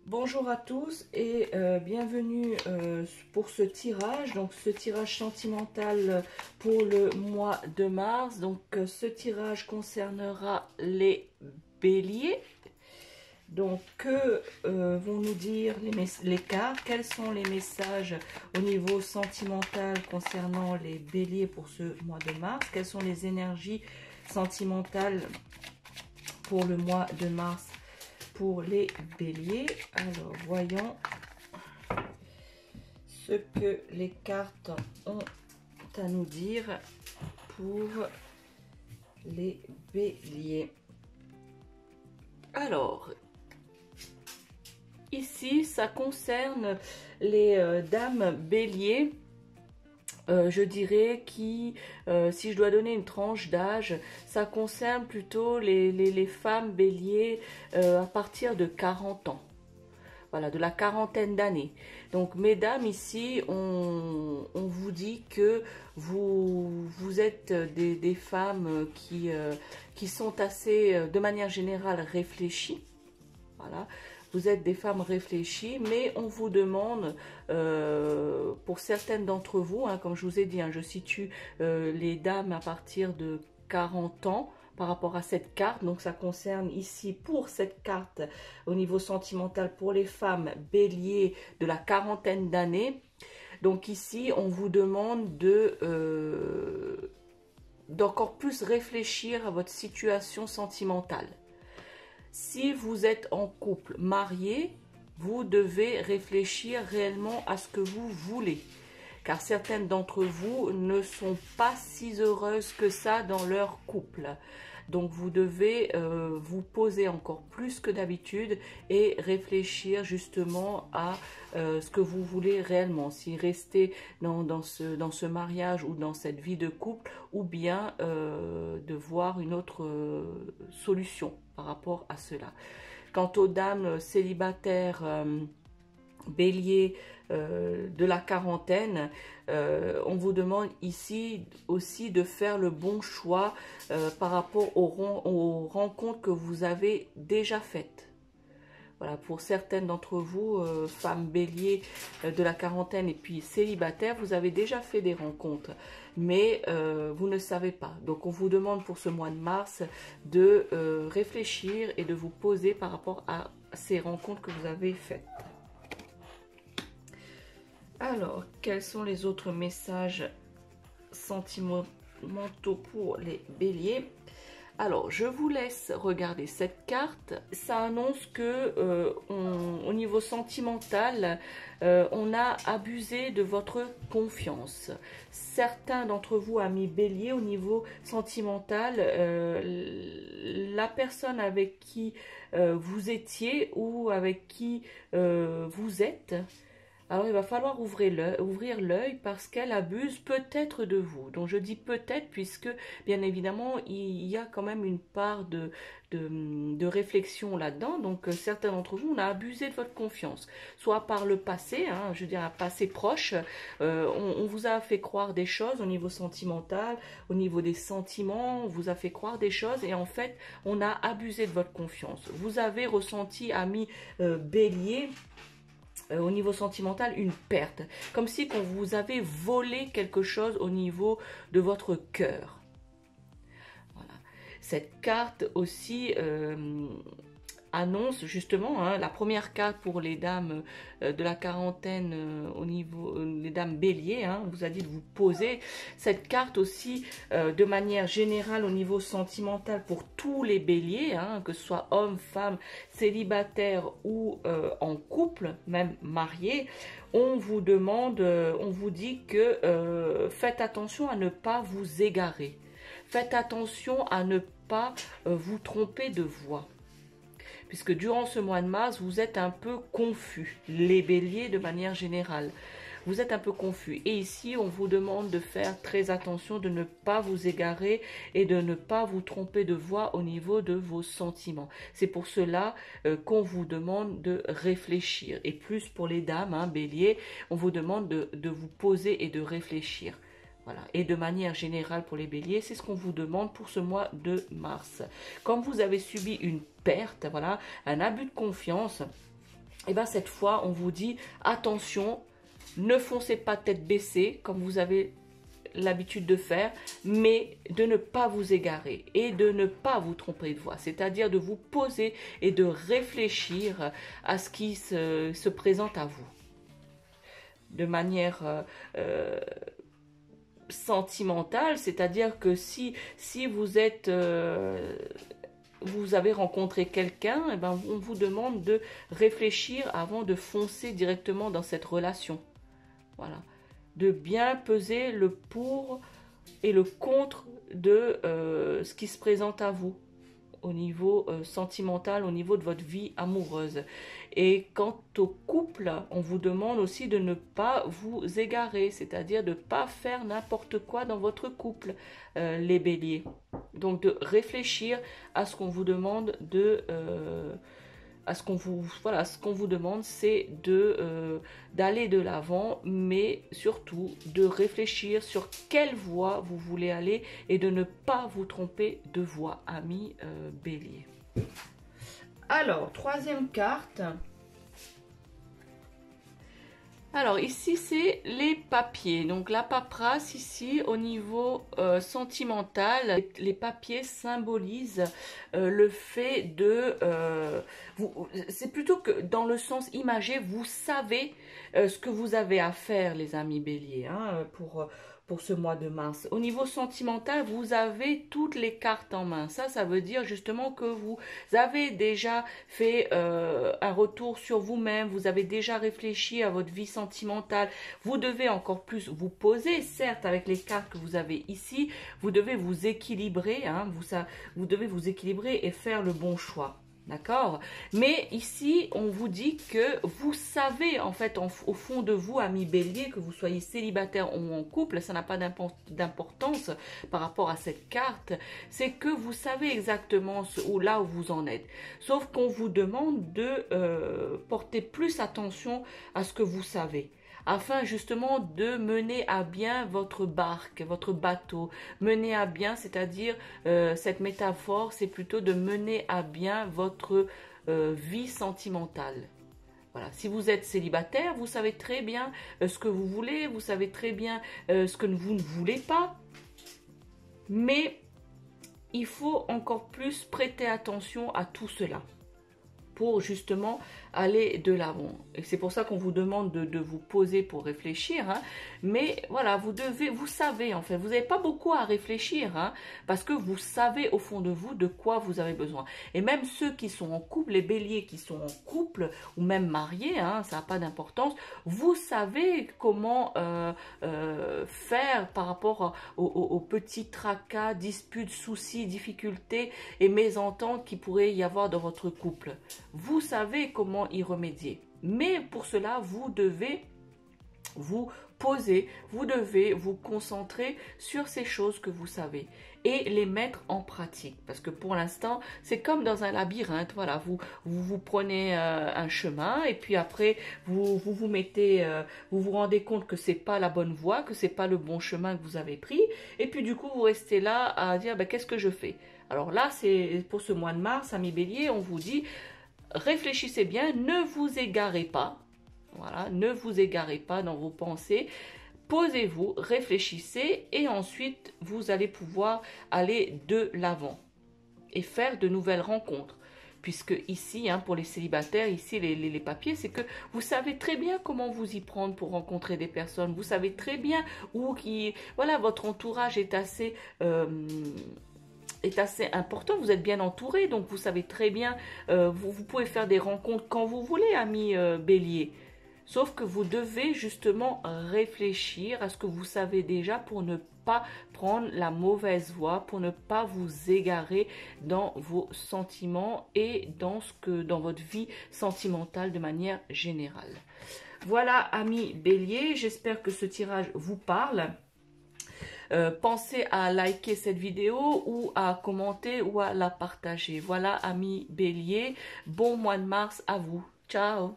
Bonjour à tous et bienvenue pour ce tirage. Donc ce tirage sentimental pour le mois de mars. Donc ce tirage concernera les béliers. Donc que vont nous dire les cartes? Quels sont les messages au niveau sentimental concernant les béliers pour ce mois de mars? Quelles sont les énergies sentimentales pour le mois de mars pour les béliers? Alors, voyons ce que les cartes ont à nous dire pour les béliers. Alors, ici, ça concerne les dames béliers. Je dirais qui, si je dois donner une tranche d'âge, ça concerne plutôt les femmes béliers à partir de 40 ans. Voilà, de la quarantaine d'années. Donc, mesdames, ici, on vous dit que vous êtes des femmes qui sont assez, de manière générale, réfléchies. Voilà. Vous êtes des femmes réfléchies, mais on vous demande, pour certaines d'entre vous, hein, comme je vous ai dit, hein, je situe les dames à partir de 40 ans par rapport à cette carte. Donc ça concerne ici, pour cette carte, au niveau sentimental, pour les femmes béliers de la quarantaine d'années. Donc ici, on vous demande d'encore plus réfléchir à votre situation sentimentale. Si vous êtes en couple marié, vous devez réfléchir réellement à ce que vous voulez. Car certaines d'entre vous ne sont pas si heureuses que ça dans leur couple. Donc vous devez vous poser encore plus que d'habitude et réfléchir justement à ce que vous voulez réellement. Si rester dans ce mariage ou dans cette vie de couple, ou bien de voir une autre solution par rapport à cela. Quant aux dames célibataires bélier de la quarantaine, on vous demande ici aussi de faire le bon choix par rapport aux rencontres que vous avez déjà faites. Voilà, pour certaines d'entre vous, femmes béliers de la quarantaine et puis célibataires, vous avez déjà fait des rencontres, mais vous ne savez pas. Donc on vous demande pour ce mois de mars de réfléchir et de vous poser par rapport à ces rencontres que vous avez faites. Alors, quels sont les autres messages sentimentaux pour les béliers? Alors, je vous laisse regarder cette carte. Ça annonce que au niveau sentimental, on a abusé de votre confiance. Certains d'entre vous, amis béliers, au niveau sentimental, la personne avec qui vous étiez ou avec qui vous êtes, alors, il va falloir ouvrir l'œil parce qu'elle abuse peut-être de vous. Donc, je dis peut-être puisque, bien évidemment, il y a quand même une part de réflexion là-dedans. Donc, certains d'entre vous, on a abusé de votre confiance. Soit par le passé, hein, je veux dire un passé proche, on vous a fait croire des choses au niveau sentimental, au niveau des sentiments, on vous a fait croire des choses et en fait, on a abusé de votre confiance. Vous avez ressenti, amis bélier, au niveau sentimental, une perte. Comme si qu'on vous avait volé quelque chose au niveau de votre cœur. Voilà. Cette carte aussi annonce justement, hein, la première carte pour les dames de la quarantaine au niveau, les dames béliers, hein, on vous a dit de vous poser. Cette carte aussi, de manière générale au niveau sentimental pour tous les béliers, hein, que ce soit hommes, femmes, célibataires ou en couple, même mariés, on vous demande, on vous dit que faites attention à ne pas vous égarer. Faites attention à ne pas vous tromper de voie. Puisque durant ce mois de mars, vous êtes un peu confus, les béliers de manière générale. Vous êtes un peu confus. Et ici, on vous demande de faire très attention, de ne pas vous égarer et de ne pas vous tromper de voie au niveau de vos sentiments. C'est pour cela qu'on vous demande de réfléchir. Et plus pour les dames, hein, béliers, on vous demande de vous poser et de réfléchir. Voilà. Et de manière générale pour les béliers, c'est ce qu'on vous demande pour ce mois de mars. Comme vous avez subi une perte, voilà, un abus de confiance, et bien cette fois, on vous dit, attention, ne foncez pas tête baissée, comme vous avez l'habitude de faire, mais de ne pas vous égarer et de ne pas vous tromper de voie, c'est-à-dire de vous poser et de réfléchir à ce qui se présente à vous de manière sentimentale, c'est-à-dire que si vous êtes vous avez rencontré quelqu'un, eh ben, on vous demande de réfléchir avant de foncer directement dans cette relation. Voilà. De bien peser le pour et le contre de ce qui se présente à vous au niveau sentimental, au niveau de votre vie amoureuse. Et quant au couple, on vous demande aussi de ne pas vous égarer, c'est-à-dire de ne pas faire n'importe quoi dans votre couple, les béliers. Donc de réfléchir à ce qu'on vous demande de... ce qu'on vous demande, c'est d'aller de l'avant, mais surtout de réfléchir sur quelle voie vous voulez aller et de ne pas vous tromper de voie, amis bélier. Alors, troisième carte. Alors ici c'est les papiers, donc la paperasse ici au niveau sentimental, les papiers symbolisent le fait de, c'est plutôt que dans le sens imagé, vous savez ce que vous avez à faire les amis béliers hein, pour ce mois de mars. Au niveau sentimental, vous avez toutes les cartes en main. Ça veut dire justement que vous avez déjà fait un retour sur vous-même, vous avez déjà réfléchi à votre vie sentimentale. Vous devez encore plus vous poser, certes avec les cartes que vous avez ici, vous devez vous équilibrer, hein, vous devez vous équilibrer et faire le bon choix. D'accord? Mais ici, on vous dit que vous savez, en fait, au fond de vous, amis bélier, que vous soyez célibataire ou en couple, ça n'a pas d'importance par rapport à cette carte. C'est que vous savez exactement là où vous en êtes. Sauf qu'on vous demande de porter plus attention à ce que vous savez, afin justement de mener à bien votre barque, votre bateau. Mener à bien, c'est-à-dire, cette métaphore, c'est plutôt de mener à bien votre vie sentimentale. Voilà. Si vous êtes célibataire, vous savez très bien ce que vous voulez, vous savez très bien ce que vous ne voulez pas. Mais il faut encore plus prêter attention à tout cela pour justement aller de l'avant. Et c'est pour ça qu'on vous demande de vous poser pour réfléchir. Hein. Mais voilà, vous savez en fait, vous n'avez pas beaucoup à réfléchir, hein, parce que vous savez au fond de vous de quoi vous avez besoin. Et même ceux qui sont en couple, les béliers qui sont en couple, ou même mariés, hein, ça n'a pas d'importance, vous savez comment faire par rapport aux petits tracas, disputes, soucis, difficultés et mésententes qu'il pourrait y avoir dans votre couple. Vous savez comment y remédier. Mais pour cela, vous devez vous poser, vous devez vous concentrer sur ces choses que vous savez et les mettre en pratique. Parce que pour l'instant, c'est comme dans un labyrinthe. Voilà, vous prenez un chemin et puis après, vous vous rendez compte que c'est pas la bonne voie, que c'est pas le bon chemin que vous avez pris. Et puis du coup, vous restez là à dire, ben, qu'est-ce que je fais? Alors là, c'est pour ce mois de mars, amis bélier, on vous dit, réfléchissez bien, ne vous égarez pas. Voilà, ne vous égarez pas dans vos pensées. Posez-vous, réfléchissez et ensuite, vous allez pouvoir aller de l'avant et faire de nouvelles rencontres. Puisque ici, hein, pour les célibataires, ici, les papiers, c'est que vous savez très bien comment vous y prendre pour rencontrer des personnes. Vous savez très bien voilà, votre entourage est assez important, vous êtes bien entouré, donc vous savez très bien, vous pouvez faire des rencontres quand vous voulez, amis bélier. Sauf que vous devez justement réfléchir à ce que vous savez déjà pour ne pas prendre la mauvaise voie, pour ne pas vous égarer dans vos sentiments et dans votre vie sentimentale de manière générale. Voilà, amis bélier, j'espère que ce tirage vous parle. Pensez à liker cette vidéo ou à commenter ou à la partager. Voilà, amis bélier, bon mois de mars à vous. Ciao!